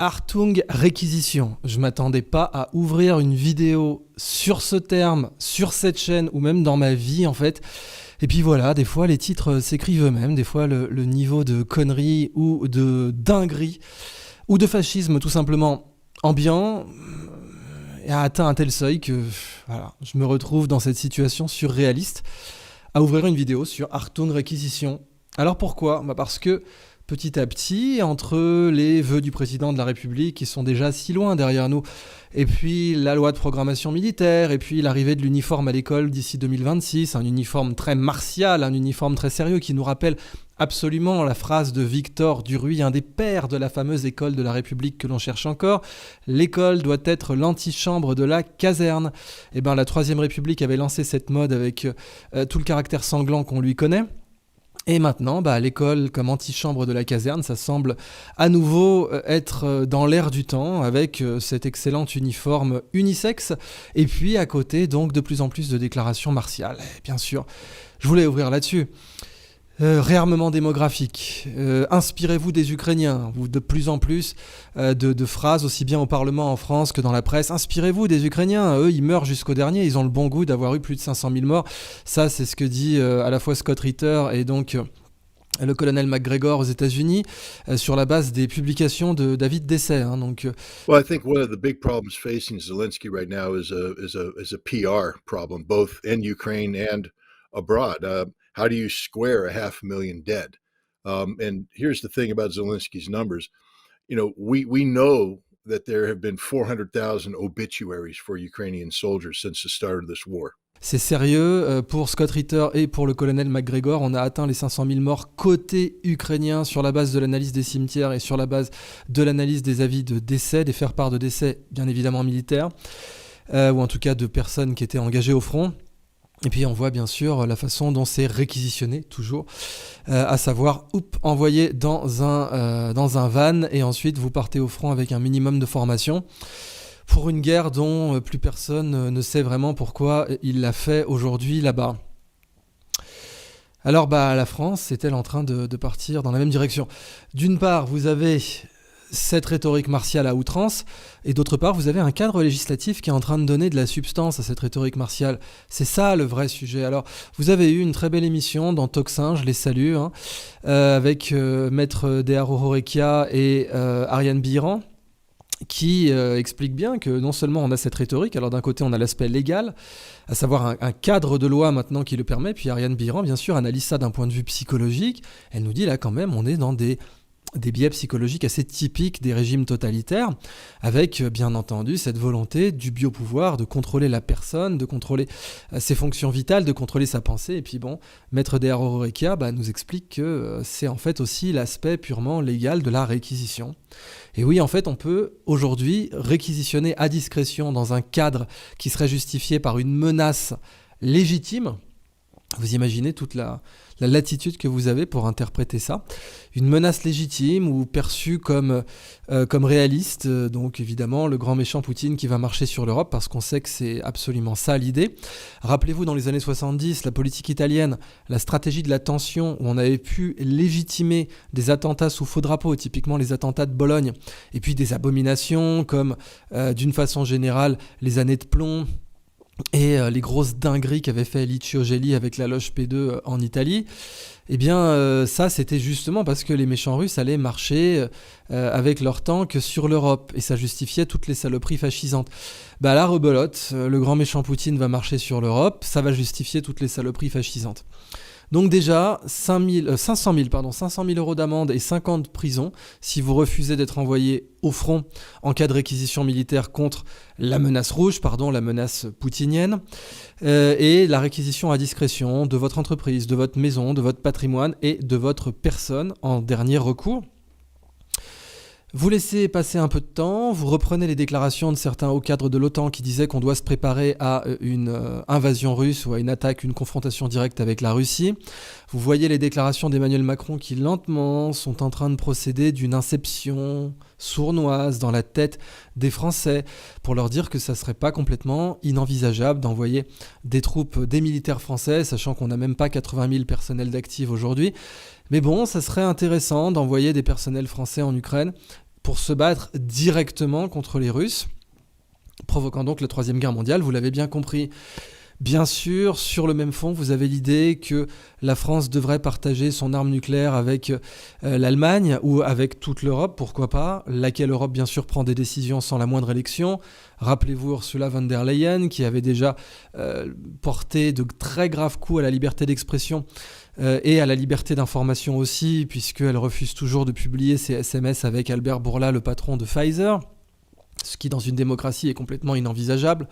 Achtung, réquisition. Je m'attendais pas à ouvrir une vidéo sur ce terme, sur cette chaîne ou même dans ma vie en fait. Et puis voilà, des fois les titres s'écrivent eux-mêmes, des fois le niveau de connerie ou de dinguerie ou de fascisme tout simplement ambiant a atteint un tel seuil que voilà, je me retrouve dans cette situation surréaliste à ouvrir une vidéo sur Achtung, réquisition. Alors pourquoi ? Parce que petit à petit, entre les vœux du président de la République qui sont déjà si loin derrière nous, et puis la loi de programmation militaire, et puis l'arrivée de l'uniforme à l'école d'ici 2026, un uniforme très martial, un uniforme très sérieux qui nous rappelle absolument la phrase de Victor Duruy, un des pères de la fameuse école de la République que l'on cherche encore. L'école doit être l'antichambre de la caserne. Et bien la Troisième République avait lancé cette mode avec tout le caractère sanglant qu'on lui connaît. Et maintenant, l'école comme antichambre de la caserne, ça semble à nouveau être dans l'air du temps avec cet excellent uniforme unisexe. Et puis à côté, donc, de plus en plus de déclarations martiales. Et bien sûr, je voulais ouvrir là-dessus. Réarmement démographique, inspirez-vous des Ukrainiens, ou de plus en plus de phrases aussi bien au Parlement en France que dans la presse, inspirez-vous des Ukrainiens, eux ils meurent jusqu'au dernier, ils ont le bon goût d'avoir eu plus de 500 000 morts, ça c'est ce que dit à la fois Scott Ritter et donc le colonel McGregor aux États-Unis sur la base des publications de David Dessay. Well, I think one of the big problems facing Zelensky right now is a PR problem, both in Ukraine and abroad. How do you square 500,000 dead? And here's the thing about Zelensky's numbers. You know, we know that there have been 400,000 obituaries for Ukrainian soldiers since the start of this war. C'est sérieux, pour Scott Ritter et pour le colonel McGregor, on a atteint les 500 000 morts côté ukrainien sur la base de l'analyse des cimetières et sur la base de l'analyse des avis de décès, des faire-part de décès bien évidemment militaires, ou en tout cas de personnes qui étaient engagées au front. Et puis on voit bien sûr la façon dont c'est réquisitionné, toujours, à savoir, envoyé dans un van et ensuite vous partez au front avec un minimum de formation pour une guerre dont plus personne ne sait vraiment pourquoi il l'a fait aujourd'hui là-bas. Alors la France est-elle en train de partir dans la même direction ? D'une part, vous avez cette rhétorique martiale à outrance, et d'autre part, vous avez un cadre législatif qui est en train de donner de la substance à cette rhétorique martiale. C'est ça le vrai sujet. Alors, vous avez eu une très belle émission dans Tocsin, je les salue, avec Maître Dea Rohorekia et Ariane Biran, qui explique bien que non seulement on a cette rhétorique, alors d'un côté on a l'aspect légal, à savoir un cadre de loi maintenant qui le permet, puis Ariane Biran, bien sûr, analyse ça d'un point de vue psychologique. Elle nous dit là quand même, on est dans des biais psychologiques assez typiques des régimes totalitaires, avec bien entendu cette volonté du biopouvoir de contrôler la personne, de contrôler ses fonctions vitales, de contrôler sa pensée. Et puis Maître Dea Rohorekia nous explique que c'est en fait aussi l'aspect purement légal de la réquisition. Et oui, en fait, on peut aujourd'hui réquisitionner à discrétion dans un cadre qui serait justifié par une menace légitime. Vous imaginez toute la latitude que vous avez pour interpréter ça. Une menace légitime ou perçue comme réaliste. Donc évidemment, le grand méchant Poutine qui va marcher sur l'Europe, parce qu'on sait que c'est absolument ça l'idée. Rappelez-vous, dans les années 70, la politique italienne, la stratégie de la tension, où on avait pu légitimer des attentats sous faux drapeau, typiquement les attentats de Bologne, et puis des abominations comme, d'une façon générale, les années de plomb, et les grosses dingueries qu'avait fait Licio Gelli avec la loge P2 en Italie, eh bien ça c'était justement parce que les méchants russes allaient marcher avec leurs tanks sur l'Europe, et ça justifiait toutes les saloperies fascisantes. La rebelote, le grand méchant Poutine va marcher sur l'Europe, ça va justifier toutes les saloperies fascisantes. Donc déjà, 500 000 euros d'amende et 5 ans de prison si vous refusez d'être envoyé au front en cas de réquisition militaire contre la menace rouge, la menace poutinienne, et la réquisition à discrétion de votre entreprise, de votre maison, de votre patrimoine et de votre personne en dernier recours. Vous laissez passer un peu de temps, vous reprenez les déclarations de certains hauts cadres de l'OTAN qui disaient qu'on doit se préparer à une invasion russe ou à une attaque, une confrontation directe avec la Russie. Vous voyez les déclarations d'Emmanuel Macron qui lentement sont en train de procéder d'une inception sournoise dans la tête des Français pour leur dire que ça serait pas complètement inenvisageable d'envoyer des troupes, des militaires français, sachant qu'on n'a même pas 80 000 personnels d'actifs aujourd'hui. Mais bon, ça serait intéressant d'envoyer des personnels français en Ukraine pour se battre directement contre les Russes, provoquant donc la Troisième Guerre mondiale, vous l'avez bien compris. Bien sûr, sur le même fond, vous avez l'idée que la France devrait partager son arme nucléaire avec l'Allemagne ou avec toute l'Europe, pourquoi pas, laquelle Europe bien sûr prend des décisions sans la moindre élection. Rappelez-vous Ursula von der Leyen qui avait déjà porté de très graves coups à la liberté d'expression et à la liberté d'information aussi, puisqu'elle refuse toujours de publier ses SMS avec Albert Bourla, le patron de Pfizer, ce qui dans une démocratie est complètement inenvisageable.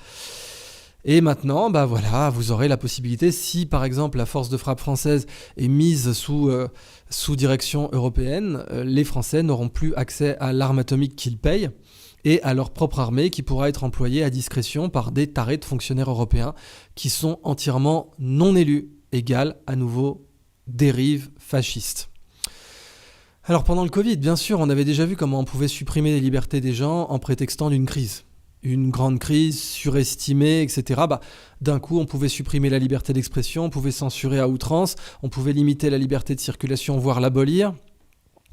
Et maintenant, voilà, vous aurez la possibilité, si par exemple la force de frappe française est mise sous direction européenne, les Français n'auront plus accès à l'arme atomique qu'ils payent et à leur propre armée qui pourra être employée à discrétion par des tarés de fonctionnaires européens qui sont entièrement non élus, égale à nouveau dérive fasciste. Alors pendant le Covid, bien sûr, on avait déjà vu comment on pouvait supprimer les libertés des gens en prétextant d'une crise. Une grande crise surestimée, etc. D'un coup, on pouvait supprimer la liberté d'expression, on pouvait censurer à outrance, on pouvait limiter la liberté de circulation, voire l'abolir.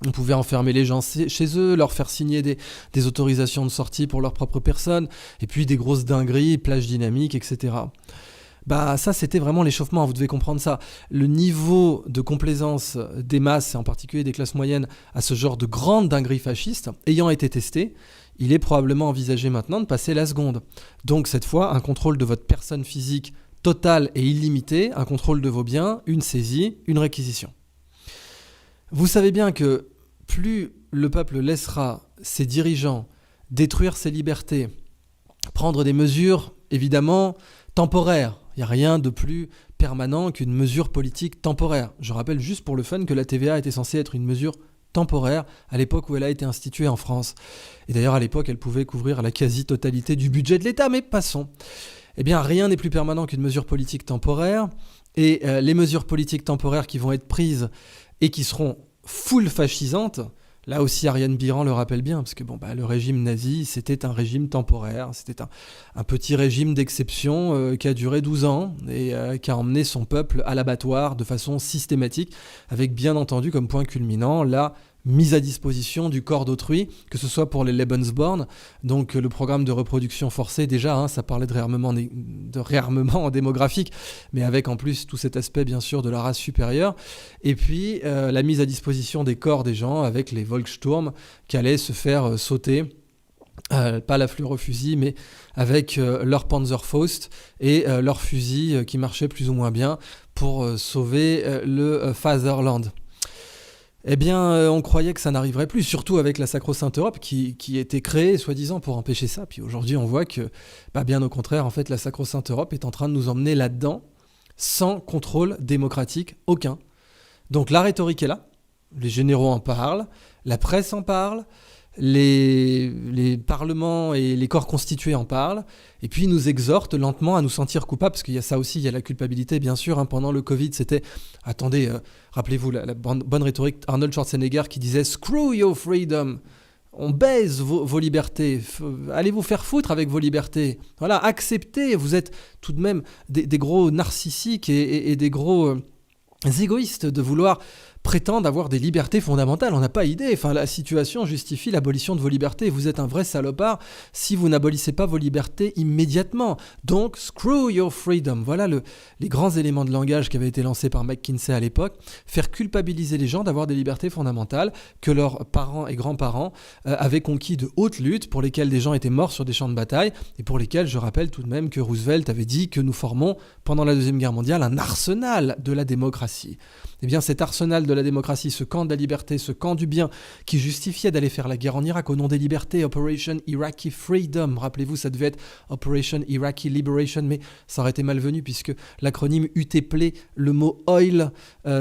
On pouvait enfermer les gens chez eux, leur faire signer des autorisations de sortie pour leur propre personne, et puis des grosses dingueries, plages dynamiques, etc. Ça, c'était vraiment l'échauffement, vous devez comprendre ça. Le niveau de complaisance des masses, et en particulier des classes moyennes, à ce genre de grande dinguerie fasciste, ayant été testé, il est probablement envisagé maintenant de passer la seconde. Donc cette fois, un contrôle de votre personne physique total et illimité, un contrôle de vos biens, une saisie, une réquisition. Vous savez bien que plus le peuple laissera ses dirigeants détruire ses libertés, prendre des mesures évidemment temporaires, il n'y a rien de plus permanent qu'une mesure politique temporaire. Je rappelle juste pour le fun que la TVA était censée être une mesure temporaire à l'époque où elle a été instituée en France. Et d'ailleurs, à l'époque, elle pouvait couvrir la quasi-totalité du budget de l'État, mais passons. Eh bien, rien n'est plus permanent qu'une mesure politique temporaire. Et les mesures politiques temporaires qui vont être prises et qui seront full fascisantes, là aussi Ariane Biran le rappelle bien, parce que le régime nazi, c'était un régime temporaire, c'était un petit régime d'exception qui a duré 12 ans et qui a emmené son peuple à l'abattoir de façon systématique, avec bien entendu comme point culminant la mise à disposition du corps d'autrui, que ce soit pour les Lebensborn, donc le programme de reproduction forcée, déjà, ça parlait de réarmement démographique, mais avec en plus tout cet aspect bien sûr de la race supérieure, et puis la mise à disposition des corps des gens avec les Volkssturm qui allaient se faire sauter, pas la fleur au fusil, mais avec leur Panzerfaust et leur fusil qui marchait plus ou moins bien pour sauver le Fatherland. Eh bien, on croyait que ça n'arriverait plus, surtout avec la Sacro-Sainte Europe qui était créée, soi-disant, pour empêcher ça. Puis aujourd'hui, on voit que, bien au contraire, en fait, la Sacro-Sainte Europe est en train de nous emmener là-dedans, sans contrôle démocratique aucun. Donc la rhétorique est là, les généraux en parlent, la presse en parle, les parlements et les corps constitués en parlent, et puis ils nous exhortent lentement à nous sentir coupables, parce qu'il y a ça aussi, il y a la culpabilité, bien sûr. Pendant le Covid, c'était... Attendez, rappelez-vous la bonne rhétorique Arnold Schwarzenegger qui disait « Screw your freedom !» On baise vos libertés, allez vous faire foutre avec vos libertés. Voilà, acceptez, vous êtes tout de même des gros narcissiques et des gros égoïstes de vouloir prétendent avoir des libertés fondamentales. On n'a pas idée. La situation justifie l'abolition de vos libertés. Vous êtes un vrai salopard si vous n'abolissez pas vos libertés immédiatement. Donc, screw your freedom. Voilà les grands éléments de langage qui avaient été lancés par McKinsey à l'époque. Faire culpabiliser les gens d'avoir des libertés fondamentales que leurs parents et grands-parents avaient conquis de haute lutte, pour lesquels des gens étaient morts sur des champs de bataille et pour lesquels, je rappelle tout de même que Roosevelt avait dit que nous formons, pendant la Deuxième Guerre mondiale, un arsenal de la démocratie. Eh bien, cet arsenal de la démocratie, ce camp de la liberté, ce camp du bien qui justifiait d'aller faire la guerre en Irak au nom des libertés, Operation Iraqi Freedom, rappelez-vous, ça devait être Operation Iraqi Liberation, mais ça aurait été malvenu puisque l'acronyme eût éplé le mot oil,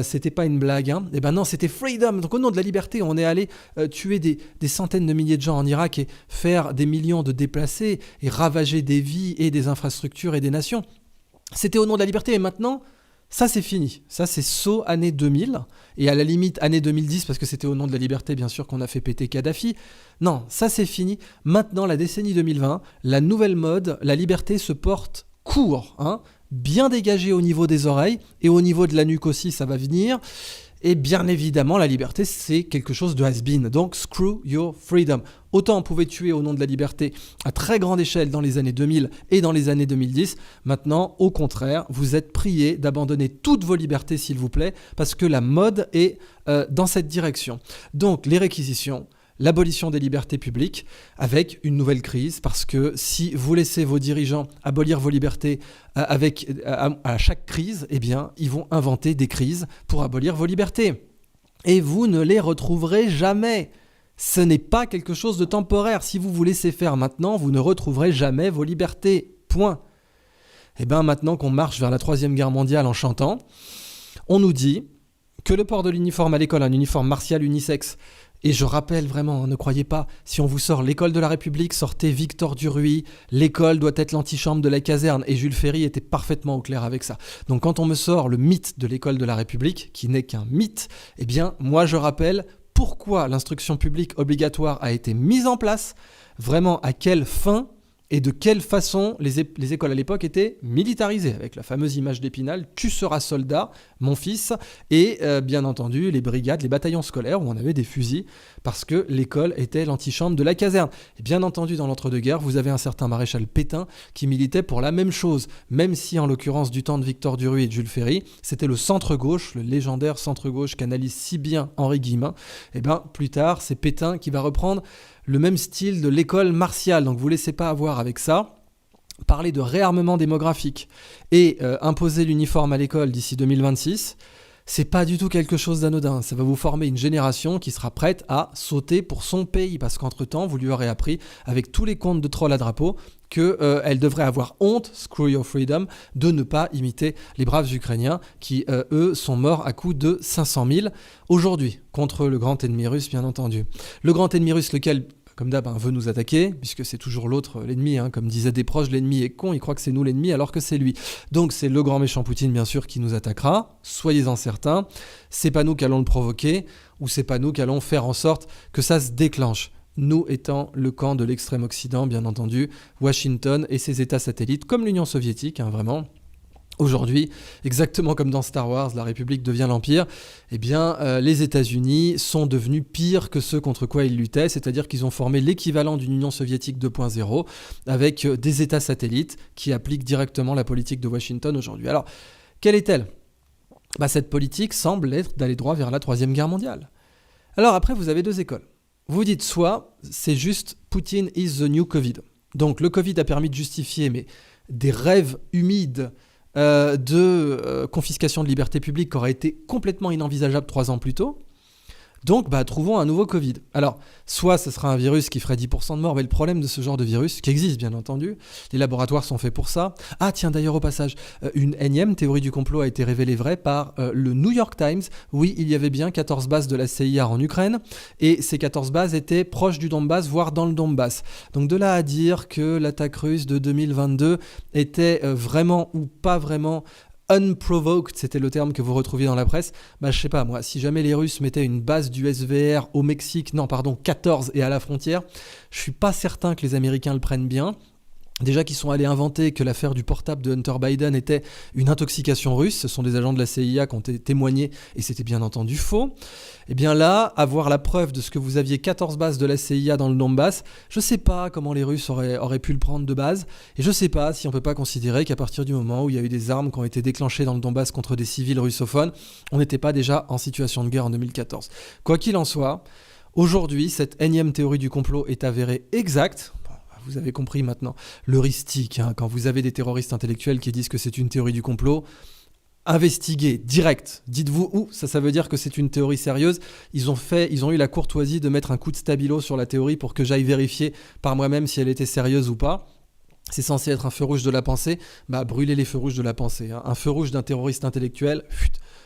c'était pas une blague, Eh ben non, c'était Freedom. Donc au nom de la liberté, on est allé tuer des centaines de milliers de gens en Irak et faire des millions de déplacés et ravager des vies et des infrastructures et des nations. C'était au nom de la liberté, et maintenant... ça, c'est fini. Ça, c'est saut année 2000. Et à la limite, année 2010, parce que c'était au nom de la liberté, bien sûr, qu'on a fait péter Kadhafi. Non, ça, c'est fini. Maintenant, la décennie 2020, la nouvelle mode, la liberté se porte court, bien dégagée au niveau des oreilles. Et au niveau de la nuque aussi, ça va venir. Et bien évidemment, la liberté, c'est quelque chose de has-been. Donc, screw your freedom. Autant on pouvait tuer au nom de la liberté à très grande échelle dans les années 2000 et dans les années 2010. Maintenant, au contraire, vous êtes priés d'abandonner toutes vos libertés, s'il vous plaît, parce que la mode est dans cette direction. Donc, les réquisitions, l'abolition des libertés publiques avec une nouvelle crise, parce que si vous laissez vos dirigeants abolir vos libertés à chaque crise, eh bien, ils vont inventer des crises pour abolir vos libertés. Et vous ne les retrouverez jamais. Ce n'est pas quelque chose de temporaire. Si vous vous laissez faire maintenant, vous ne retrouverez jamais vos libertés. Point. Et bien, maintenant qu'on marche vers la 3e guerre mondiale en chantant, on nous dit que le port de l'uniforme à l'école, un uniforme martial unisexe, et je rappelle vraiment, ne croyez pas, si on vous sort l'école de la République, sortez Victor Duruy, l'école doit être l'antichambre de la caserne, et Jules Ferry était parfaitement au clair avec ça. Donc quand on me sort le mythe de l'école de la République, qui n'est qu'un mythe, eh bien moi je rappelle pourquoi l'instruction publique obligatoire a été mise en place, vraiment à quelle fin et de quelle façon les écoles à l'époque étaient militarisées, avec la fameuse image d'Épinal, tu seras soldat, mon fils, et bien entendu les brigades, les bataillons scolaires où on avait des fusils, parce que l'école était l'antichambre de la caserne. Et bien entendu, dans l'entre-deux-guerres, vous avez un certain maréchal Pétain qui militait pour la même chose, même si en l'occurrence du temps de Victor Duruy et de Jules Ferry, c'était le centre-gauche, le légendaire centre-gauche qu'analyse si bien Henri Guillemin. Et bien plus tard, c'est Pétain qui va reprendre le même style de l'école martiale, donc vous ne laissez pas avoir avec ça. Parler de réarmement démographique et imposer l'uniforme à l'école d'ici 2026, c'est pas du tout quelque chose d'anodin. Ça va vous former une génération qui sera prête à sauter pour son pays, parce qu'entre-temps, vous lui aurez appris, avec tous les contes de trolls à drapeau, qu'elle devrait avoir honte, screw your freedom, de ne pas imiter les braves Ukrainiens qui, eux, sont morts à coups de 500 000 aujourd'hui, contre le grand ennemi russe, bien entendu. Le grand ennemi russe, lequel, comme d'hab, veut nous attaquer, puisque c'est toujours l'autre, l'ennemi, comme disaient des proches, l'ennemi est con, il croit que c'est nous l'ennemi alors que c'est lui. Donc c'est le grand méchant Poutine, bien sûr, qui nous attaquera, soyez-en certains. C'est pas nous qui allons le provoquer, ou c'est pas nous qui allons faire en sorte que ça se déclenche. Nous étant le camp de l'extrême occident, bien entendu, Washington et ses États satellites, comme l'Union soviétique, vraiment. Aujourd'hui, exactement comme dans Star Wars, la République devient l'Empire, eh bien, les États-Unis sont devenus pires que ceux contre quoi ils luttaient, c'est-à-dire qu'ils ont formé l'équivalent d'une Union soviétique 2.0 avec des États satellites qui appliquent directement la politique de Washington aujourd'hui. Alors, quelle est-elle ? Cette politique semble être d'aller droit vers la 3e guerre mondiale. Alors après, vous avez deux écoles. Vous dites soit c'est juste Putin is the new Covid. Donc le Covid a permis de justifier des rêves humides de confiscation de liberté publique qui aurait été complètement inenvisageable 3 ans plus tôt. Donc, trouvons un nouveau Covid. Alors, soit ce sera un virus qui ferait 10% de morts, mais le problème de ce genre de virus, qui existe bien entendu, les laboratoires sont faits pour ça. Ah tiens, d'ailleurs au passage, une énième théorie du complot a été révélée vraie par le New York Times. Oui, il y avait bien 14 bases de la CIA en Ukraine, et ces 14 bases étaient proches du Donbass, voire dans le Donbass. Donc de là à dire que l'attaque russe de 2022 était vraiment ou pas vraiment unprovoked, c'était le terme que vous retrouviez dans la presse, je sais pas moi, si jamais les Russes mettaient une base du SVR au Mexique, 14 et à la frontière, je suis pas certain que les Américains le prennent bien. Déjà qu'ils sont allés inventer que l'affaire du portable de Hunter Biden était une intoxication russe, ce sont des agents de la CIA qui ont témoigné et c'était bien entendu faux. Et bien là, avoir la preuve de ce que vous aviez 14 bases de la CIA dans le Donbass, je sais pas comment les Russes auraient pu le prendre de base, et je sais pas si on peut pas considérer qu'à partir du moment où il y a eu des armes qui ont été déclenchées dans le Donbass contre des civils russophones, on n'était pas déjà en situation de guerre en 2014. Quoi qu'il en soit, aujourd'hui, cette énième théorie du complot est avérée exacte. Vous avez compris maintenant l'heuristique, quand vous avez des terroristes intellectuels qui disent que c'est une théorie du complot, investiguez, direct. Dites-vous, ça veut dire que c'est une théorie sérieuse. Ils ont eu la courtoisie de mettre un coup de stabilo sur la théorie pour que j'aille vérifier par moi-même si elle était sérieuse ou pas. C'est censé être un feu rouge de la pensée, brûlez les feux rouges de la pensée. Un feu rouge d'un terroriste intellectuel,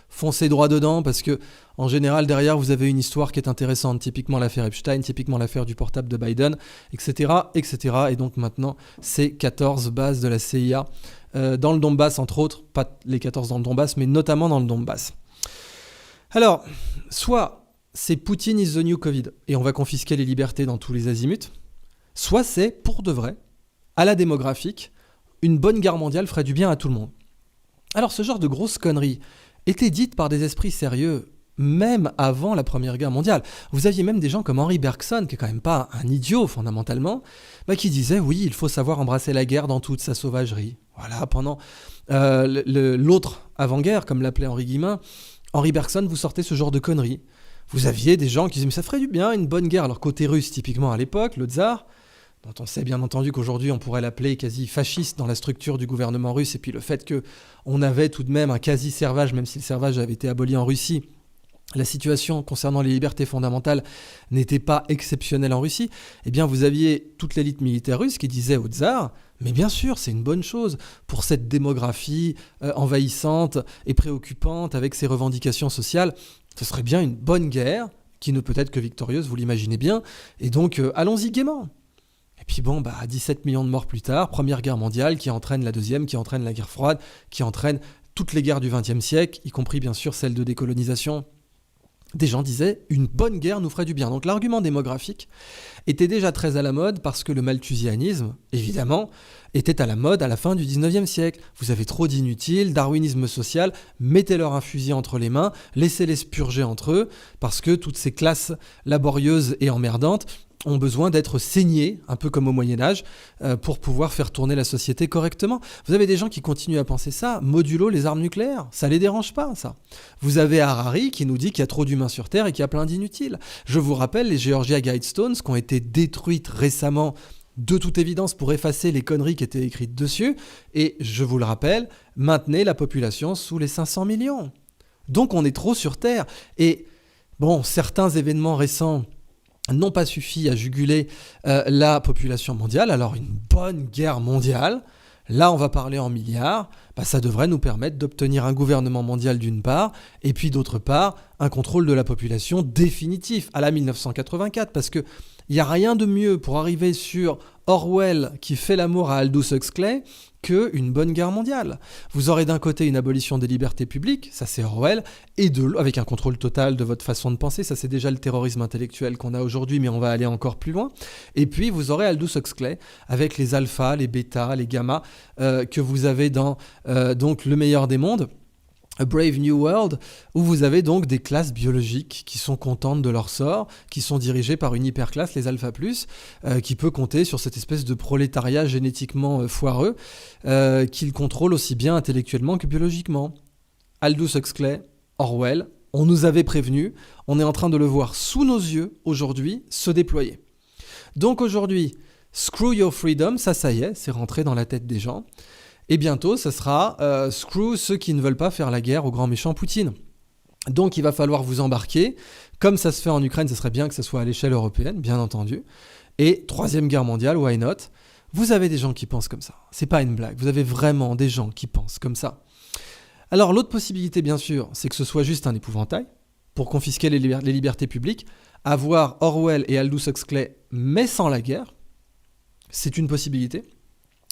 foncez droit dedans, parce que en général derrière vous avez une histoire qui est intéressante, typiquement l'affaire Epstein, typiquement l'affaire du portable de Biden, etc. Et donc maintenant c'est 14 bases de la CIA dans le Donbass, entre autres, pas les 14 dans le Donbass, mais notamment dans le Donbass. Alors, soit c'est Putin is the new Covid, et on va confisquer les libertés dans tous les azimuts, soit c'est, pour de vrai, à la démographique, une bonne guerre mondiale ferait du bien à tout le monde. Alors ce genre de grosses conneries était dite par des esprits sérieux, même avant la Première Guerre mondiale. Vous aviez même des gens comme Henri Bergson, qui est quand même pas un idiot fondamentalement, qui disait oui, il faut savoir embrasser la guerre dans toute sa sauvagerie. Voilà, pendant l'autre avant-guerre, comme l'appelait Henri Guillemin, Henri Bergson vous sortait ce genre de conneries. Vous aviez des gens qui disaient mais ça ferait du bien une bonne guerre. Alors côté russe typiquement à l'époque, le tsar, dont on sait bien entendu qu'aujourd'hui on pourrait l'appeler quasi fasciste dans la structure du gouvernement russe, et puis le fait qu'on avait tout de même un quasi-servage, même si le servage avait été aboli en Russie, la situation concernant les libertés fondamentales n'était pas exceptionnelle en Russie, eh bien vous aviez toute l'élite militaire russe qui disait au tsar « Mais bien sûr, c'est une bonne chose pour cette démographie envahissante et préoccupante avec ses revendications sociales. Ce serait bien une bonne guerre, qui ne peut être que victorieuse, vous l'imaginez bien, et donc allons-y gaiement ». Et puis 17 millions de morts plus tard, Première Guerre mondiale qui entraîne la Deuxième, qui entraîne la guerre froide, qui entraîne toutes les guerres du XXe siècle, y compris bien sûr celle de décolonisation. Des gens disaient « une bonne guerre nous ferait du bien ». Donc l'argument démographique était déjà très à la mode parce que le malthusianisme, évidemment, était à la mode à la fin du 19e siècle. Vous avez trop d'inutiles, darwinisme social, mettez-leur un fusil entre les mains, laissez-les se purger entre eux, parce que toutes ces classes laborieuses et emmerdantes ont besoin d'être saignées, un peu comme au Moyen-Âge, pour pouvoir faire tourner la société correctement. Vous avez des gens qui continuent à penser ça, modulo les armes nucléaires, ça les dérange pas, ça. Vous avez Harari qui nous dit qu'il y a trop d'humains sur Terre et qu'il y a plein d'inutiles. Je vous rappelle les Georgia Guidestones qui ont été détruites récemment, de toute évidence pour effacer les conneries qui étaient écrites dessus, et je vous le rappelle, maintenez la population sous les 500 millions. Donc on est trop sur Terre. Et bon, certains événements récents n'ont pas suffi à juguler la population mondiale. Alors une bonne guerre mondiale, là on va parler en milliards, ça devrait nous permettre d'obtenir un gouvernement mondial d'une part, et puis d'autre part, un contrôle de la population définitif à la 1984, parce qu'il n'y a rien de mieux pour arriver sur Orwell qui fait l'amour à Aldous Huxley qu'une bonne guerre mondiale. Vous aurez d'un côté une abolition des libertés publiques, ça c'est Orwell, et avec un contrôle total de votre façon de penser, ça c'est déjà le terrorisme intellectuel qu'on a aujourd'hui, mais on va aller encore plus loin. Et puis vous aurez Aldous Huxley avec les alphas, les bêtas, les gammas que vous avez dans donc Le meilleur des mondes, A Brave New World, où vous avez donc des classes biologiques qui sont contentes de leur sort, qui sont dirigées par une hyperclasse, les Alpha+, qui peut compter sur cette espèce de prolétariat génétiquement foireux, qu'ils contrôlent aussi bien intellectuellement que biologiquement. Aldous Huxley, Orwell, on nous avait prévenu, on est en train de le voir sous nos yeux aujourd'hui se déployer. Donc aujourd'hui, Screw Your Freedom, ça y est, c'est rentré dans la tête des gens. Et bientôt, ça sera screw ceux qui ne veulent pas faire la guerre au grand méchant Poutine. Donc il va falloir vous embarquer. Comme ça se fait en Ukraine, ce serait bien que ça soit à l'échelle européenne, bien entendu. Et troisième guerre mondiale, why not ? Vous avez des gens qui pensent comme ça. C'est pas une blague. Vous avez vraiment des gens qui pensent comme ça. Alors l'autre possibilité, bien sûr, c'est que ce soit juste un épouvantail pour confisquer les libertés publiques, avoir Orwell et Aldous Huxley, mais sans la guerre. C'est une possibilité.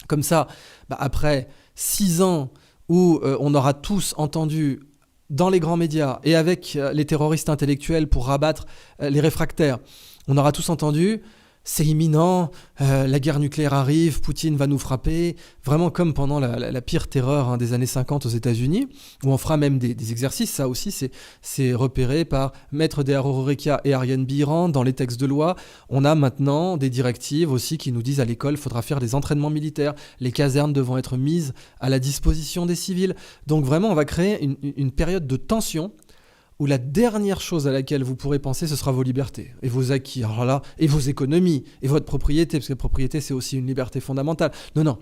Comme ça, après 6 ans où on aura tous entendu dans les grands médias et avec les terroristes intellectuels pour rabattre les réfractaires, on aura tous entendu c'est imminent, la guerre nucléaire arrive, Poutine va nous frapper, vraiment comme pendant la pire terreur des années 50 aux États-Unis, où on fera même des exercices. Ça aussi, c'est repéré par Maître de Horowitz et Ariane Biran dans les textes de loi. On a maintenant des directives aussi qui nous disent à l'école, il faudra faire des entraînements militaires, les casernes devront être mises à la disposition des civils. Donc vraiment, on va créer une période de tension où la dernière chose à laquelle vous pourrez penser, ce sera vos libertés et vos acquis, alors là, et vos économies, et votre propriété, parce que la propriété, c'est aussi une liberté fondamentale. Non,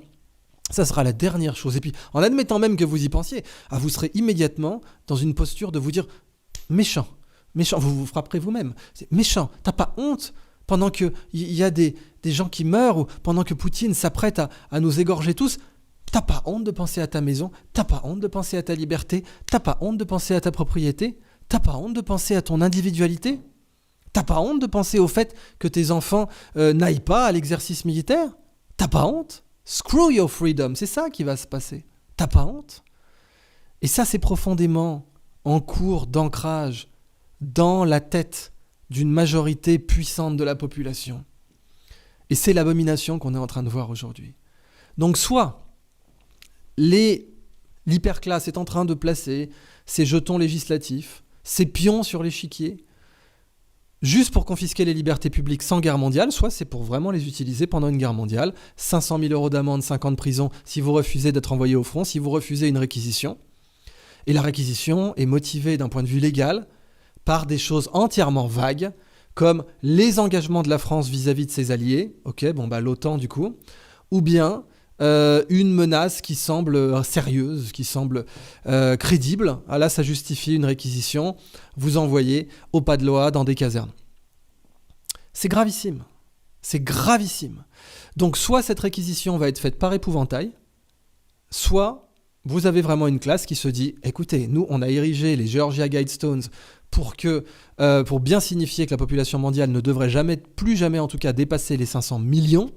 ça sera la dernière chose. Et puis, en admettant même que vous y pensiez, vous serez immédiatement dans une posture de vous dire « méchant », vous vous frapperez vous-même. C'est méchant, t'as pas honte pendant qu'il y a des gens qui meurent, ou pendant que Poutine s'apprête à nous égorger tous. T'as pas honte de penser à ta maison, t'as pas honte de penser à ta liberté, t'as pas honte de penser à ta propriété. T'as pas honte de penser à ton individualité ? T'as pas honte de penser au fait que tes enfants n'aillent pas à l'exercice militaire ? T'as pas honte ? Screw your freedom, c'est ça qui va se passer. T'as pas honte ? Et ça, c'est profondément en cours d'ancrage dans la tête d'une majorité puissante de la population. Et c'est l'abomination qu'on est en train de voir aujourd'hui. Donc soit l'hyperclasse est en train de placer ses jetons législatifs, ces pions sur l'échiquier, juste pour confisquer les libertés publiques sans guerre mondiale, soit c'est pour vraiment les utiliser pendant une guerre mondiale. 500 000 € d'amende, 5 ans de prison si vous refusez d'être envoyé au front, si vous refusez une réquisition. Et la réquisition est motivée d'un point de vue légal par des choses entièrement vagues, comme les engagements de la France vis-à-vis de ses alliés, l'OTAN du coup, ou bien une menace qui semble sérieuse, qui semble crédible. Ah là, ça justifie une réquisition, vous envoyez au pas de loi dans des casernes. C'est gravissime. C'est gravissime. Donc soit cette réquisition va être faite par épouvantail, soit vous avez vraiment une classe qui se dit « Écoutez, nous, on a érigé les Georgia Guidestones pour bien signifier que la population mondiale ne devrait plus jamais en tout cas dépasser les 500 millions,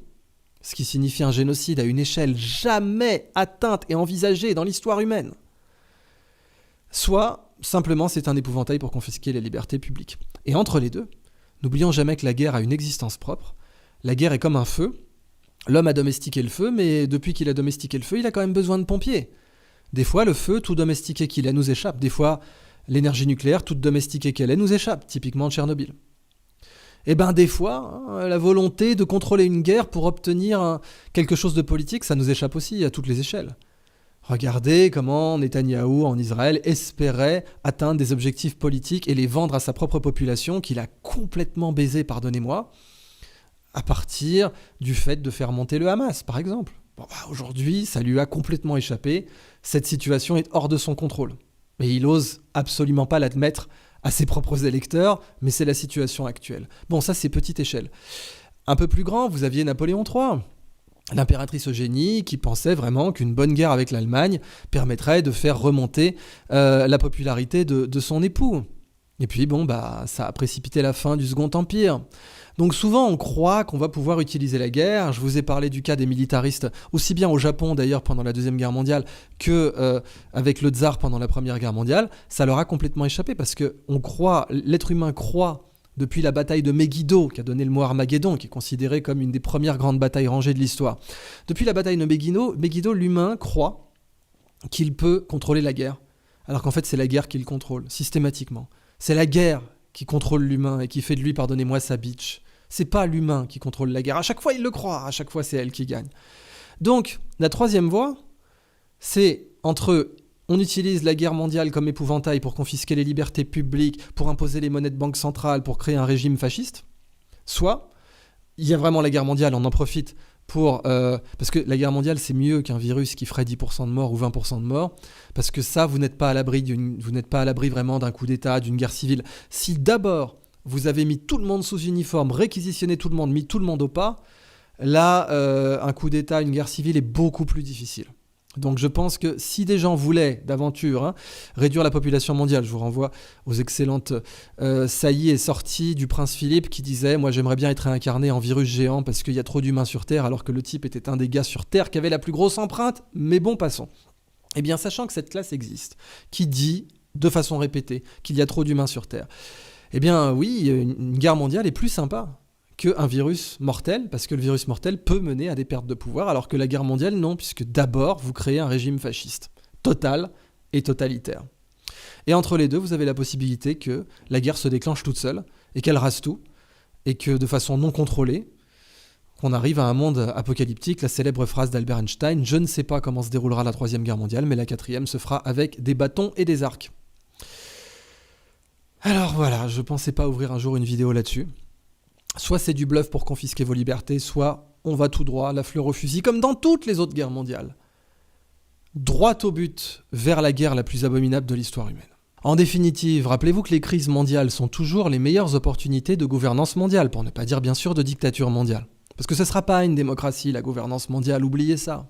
ce qui signifie un génocide à une échelle jamais atteinte et envisagée dans l'histoire humaine. Soit, simplement, c'est un épouvantail pour confisquer les libertés publiques. Et entre les deux, n'oublions jamais que la guerre a une existence propre. La guerre est comme un feu. L'homme a domestiqué le feu, mais depuis qu'il a domestiqué le feu, il a quand même besoin de pompiers. Des fois, le feu, tout domestiqué qu'il est, nous échappe. Des fois, l'énergie nucléaire, toute domestiquée qu'elle est, nous échappe, typiquement Tchernobyl. Et des fois, la volonté de contrôler une guerre pour obtenir quelque chose de politique, ça nous échappe aussi à toutes les échelles. Regardez comment Netanyahou en Israël espérait atteindre des objectifs politiques et les vendre à sa propre population qu'il a complètement baisé, pardonnez-moi, à partir du fait de faire monter le Hamas, par exemple. Aujourd'hui, ça lui a complètement échappé. Cette situation est hors de son contrôle. Mais il ose absolument pas l'admettre à ses propres électeurs, mais c'est la situation actuelle. Bon, ça, c'est petite échelle. Un peu plus grand, vous aviez Napoléon III, l'impératrice Eugénie, qui pensait vraiment qu'une bonne guerre avec l'Allemagne permettrait de faire remonter la popularité de son époux. Et puis, ça a précipité la fin du Second Empire. Donc souvent, on croit qu'on va pouvoir utiliser la guerre. Je vous ai parlé du cas des militaristes, aussi bien au Japon d'ailleurs pendant la Deuxième Guerre mondiale que avec le tsar pendant la Première Guerre mondiale. Ça leur a complètement échappé parce que l'être humain croit, depuis la bataille de Megiddo, qui a donné le mot Armageddon, qui est considéré comme une des premières grandes batailles rangées de l'histoire. Depuis la bataille de Megiddo, l'humain croit qu'il peut contrôler la guerre, alors qu'en fait c'est la guerre qui le contrôle, systématiquement. C'est la guerre qui contrôle l'humain et qui fait de lui, pardonnez-moi, sa bitch. C'est pas l'humain qui contrôle la guerre. À chaque fois, il le croit. À chaque fois, c'est elle qui gagne. Donc, la troisième voie, c'est entre on utilise la guerre mondiale comme épouvantail pour confisquer les libertés publiques, pour imposer les monnaies de banque centrale, pour créer un régime fasciste, soit il y a vraiment la guerre mondiale, on en profite parce que la guerre mondiale, c'est mieux qu'un virus qui ferait 10% de morts ou 20% de morts, parce que ça, vous n'êtes pas à l'abri vraiment d'un coup d'État, d'une guerre civile. Si d'abord, vous avez mis tout le monde sous uniforme, réquisitionné tout le monde, mis tout le monde au pas, là, un coup d'État, une guerre civile est beaucoup plus difficile. Donc je pense que si des gens voulaient d'aventure réduire la population mondiale, je vous renvoie aux excellentes saillies et sorties du prince Philippe qui disait « Moi j'aimerais bien être réincarné en virus géant parce qu'il y a trop d'humains sur Terre » alors que le type était un des gars sur Terre qui avait la plus grosse empreinte, mais bon, passons. Eh bien, sachant que cette classe existe, qui dit de façon répétée qu'il y a trop d'humains sur Terre, eh bien oui, une guerre mondiale est plus sympa qu'un virus mortel, parce que le virus mortel peut mener à des pertes de pouvoir, alors que la guerre mondiale, non, puisque d'abord, vous créez un régime fasciste, total et totalitaire. Et entre les deux, vous avez la possibilité que la guerre se déclenche toute seule, et qu'elle rase tout, et que de façon non contrôlée, qu'on arrive à un monde apocalyptique, la célèbre phrase d'Albert Einstein, « Je ne sais pas comment se déroulera la Troisième Guerre mondiale, mais la quatrième se fera avec des bâtons et des arcs. » Alors voilà, je pensais pas ouvrir un jour une vidéo là-dessus. Soit c'est du bluff pour confisquer vos libertés, soit on va tout droit, la fleur au fusil, comme dans toutes les autres guerres mondiales. Droit au but, vers la guerre la plus abominable de l'histoire humaine. En définitive, rappelez-vous que les crises mondiales sont toujours les meilleures opportunités de gouvernance mondiale, pour ne pas dire bien sûr de dictature mondiale. Parce que ce ne sera pas une démocratie, la gouvernance mondiale, oubliez ça.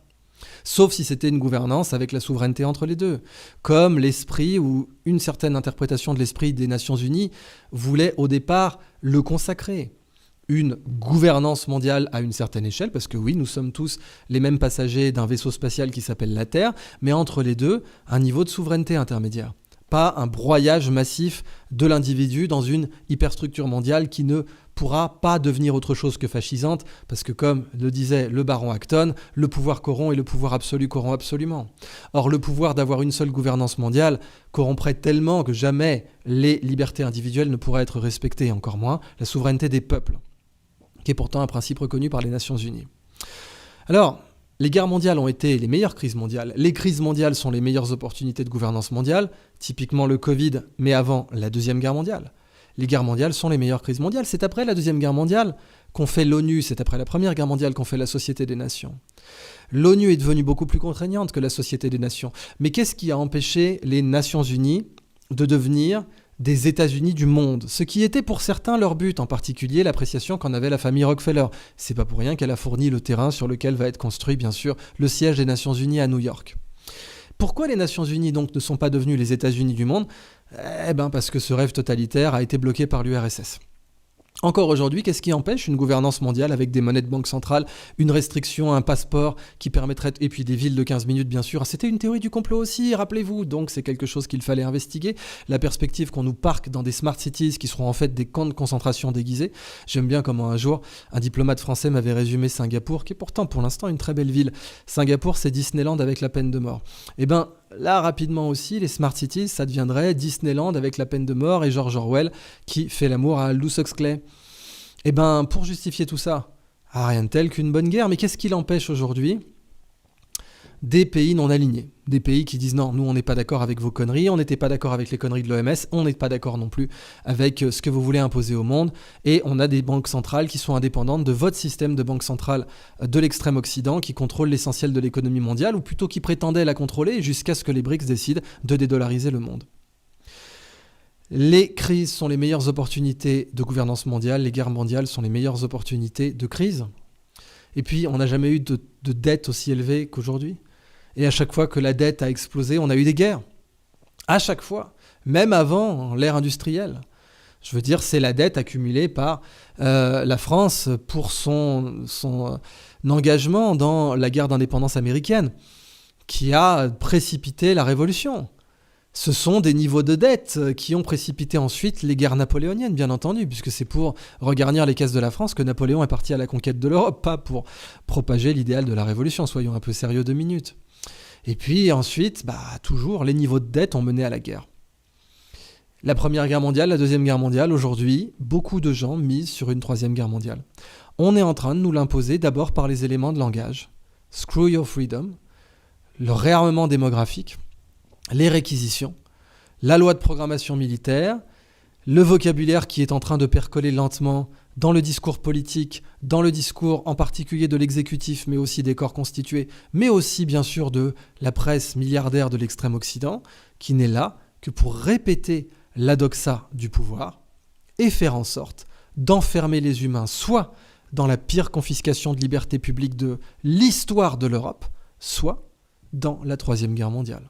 Sauf si c'était une gouvernance avec la souveraineté entre les deux, comme l'esprit ou une certaine interprétation de l'esprit des Nations Unies voulait au départ le consacrer. Une gouvernance mondiale à une certaine échelle, parce que oui, nous sommes tous les mêmes passagers d'un vaisseau spatial qui s'appelle la Terre, mais entre les deux, un niveau de souveraineté intermédiaire. Pas un broyage massif de l'individu dans une hyperstructure mondiale qui ne pourra pas devenir autre chose que fascisante, parce que comme le disait le baron Acton, le pouvoir corrompt et le pouvoir absolu corrompt absolument. Or, le pouvoir d'avoir une seule gouvernance mondiale corromprait tellement que jamais les libertés individuelles ne pourraient être respectées, et encore moins la souveraineté des peuples, qui est pourtant un principe reconnu par les Nations Unies. Alors, les guerres mondiales ont été les meilleures crises mondiales. Les crises mondiales sont les meilleures opportunités de gouvernance mondiale, typiquement le Covid, mais avant la Deuxième Guerre mondiale. Les guerres mondiales sont les meilleures crises mondiales. C'est après la Deuxième Guerre mondiale qu'on fait l'ONU, c'est après la Première Guerre mondiale qu'on fait la Société des Nations. L'ONU est devenue beaucoup plus contraignante que la Société des Nations. Mais qu'est-ce qui a empêché les Nations Unies de devenir des États-Unis du monde, ce qui était pour certains leur but, en particulier l'appréciation qu'en avait la famille Rockefeller. C'est pas pour rien qu'elle a fourni le terrain sur lequel va être construit, bien sûr, le siège des Nations Unies à New York. Pourquoi les Nations Unies donc ne sont pas devenues les États-Unis du monde ? Parce que ce rêve totalitaire a été bloqué par l'URSS. Encore aujourd'hui, qu'est-ce qui empêche une gouvernance mondiale avec des monnaies de banque centrale, une restriction, un passeport qui permettrait, et puis des villes de 15 minutes bien sûr. C'était une théorie du complot aussi, rappelez-vous, donc c'est quelque chose qu'il fallait investiguer. La perspective qu'on nous parque dans des smart cities qui seront en fait des camps de concentration déguisés. J'aime bien comment un jour, un diplomate français m'avait résumé Singapour, qui est pourtant pour l'instant une très belle ville. Singapour, c'est Disneyland avec la peine de mort. Là, rapidement aussi, les Smart Cities, ça deviendrait Disneyland avec la peine de mort et George Orwell qui fait l'amour à Aldous Huxley. Pour justifier tout ça, rien de tel qu'une bonne guerre. Mais qu'est-ce qui l'empêche aujourd'hui ? Des pays non alignés. Des pays qui disent non, nous on n'est pas d'accord avec vos conneries, on n'était pas d'accord avec les conneries de l'OMS, on n'est pas d'accord non plus avec ce que vous voulez imposer au monde. Et on a des banques centrales qui sont indépendantes de votre système de banque centrale de l'extrême occident qui contrôle l'essentiel de l'économie mondiale, ou plutôt qui prétendait la contrôler jusqu'à ce que les BRICS décident de dédollariser le monde. Les crises sont les meilleures opportunités de gouvernance mondiale, les guerres mondiales sont les meilleures opportunités de crise. Et puis on n'a jamais eu de dette aussi élevée qu'aujourd'hui. Et à chaque fois que la dette a explosé, on a eu des guerres. À chaque fois, même avant l'ère industrielle. Je veux dire, c'est la dette accumulée par la France pour son engagement dans la guerre d'indépendance américaine qui a précipité la Révolution. Ce sont des niveaux de dette qui ont précipité ensuite les guerres napoléoniennes, bien entendu, puisque c'est pour regarnir les caisses de la France que Napoléon est parti à la conquête de l'Europe, pas pour propager l'idéal de la Révolution. Soyons un peu sérieux 2 minutes. Et puis ensuite, toujours, les niveaux de dette ont mené à la guerre. La Première Guerre mondiale, la Deuxième Guerre mondiale, aujourd'hui, beaucoup de gens misent sur une Troisième Guerre mondiale. On est en train de nous l'imposer d'abord par les éléments de langage. Screw your freedom, le réarmement démographique, les réquisitions, la loi de programmation militaire, le vocabulaire qui est en train de percoler lentement dans le discours politique, dans le discours en particulier de l'exécutif, mais aussi des corps constitués, mais aussi bien sûr de la presse milliardaire de l'extrême occident, qui n'est là que pour répéter la doxa du pouvoir et faire en sorte d'enfermer les humains soit dans la pire confiscation de liberté publique de l'histoire de l'Europe, soit dans la Troisième Guerre mondiale.